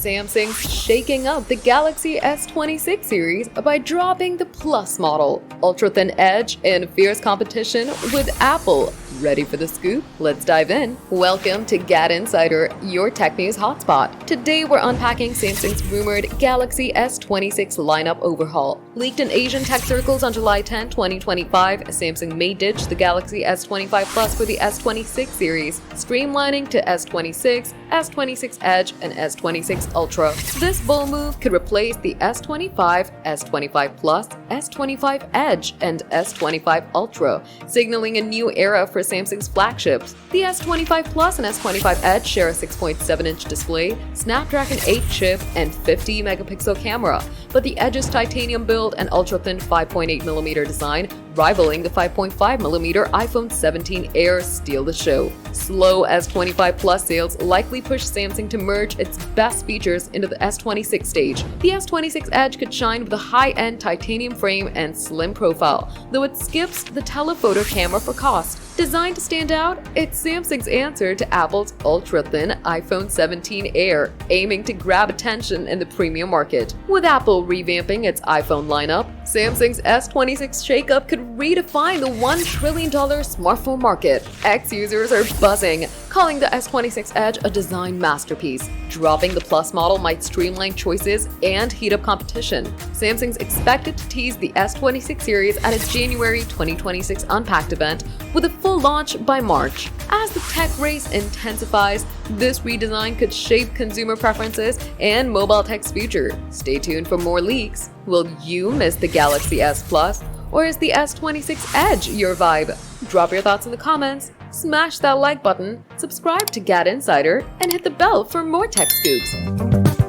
Samsung's shaking up the Galaxy S26 series by dropping the Plus model, ultra-thin Edge, in fierce competition with Apple. Ready for the scoop? Let's dive in. Welcome to GadInsider, your tech news hotspot. Today we're unpacking Samsung's rumored Galaxy S26 lineup overhaul. Leaked in Asian tech circles on July 10, 2025, Samsung may ditch the Galaxy S25 Plus for the S26 series, streamlining to S26, S26 Edge, and S26 Ultra. This bold move could replace the S25, S25 Plus, S25 Edge, and S25 Ultra, signaling a new era for Samsung's flagships. The S25 Plus and S25 Edge share a 6.7-inch display, Snapdragon 8 chip, and 50-megapixel camera, but the Edge's titanium build and ultra-thin 5.8mm design, rivaling the 5.5mm iPhone 17 Air, steal the show. Slow S25 Plus sales likely push Samsung to merge its best features into the S26 stage. The S26 Edge could shine with a high-end titanium frame and slim profile, though it skips the telephoto camera for cost. Designed to stand out, it's Samsung's answer to Apple's ultra-thin iPhone 17 Air, aiming to grab attention in the premium market. With Apple revamping its iPhone lineup, Samsung's S26 Shakeup could redefine the $1 trillion smartphone market. X-users are buzzing, calling the S26 Edge a design masterpiece. Dropping the Plus model might streamline choices and heat up competition. Samsung's expected to tease the S26 series at its January 2026 Unpacked event, with a full launch by March. As the tech race intensifies, this redesign could shape consumer preferences and mobile tech's future. Stay tuned for more leaks. Will you miss the Galaxy S Plus, or is the S26 Edge your vibe? Drop your thoughts in the comments, smash that like button, subscribe to GadInsider, and hit the bell for more tech scoops.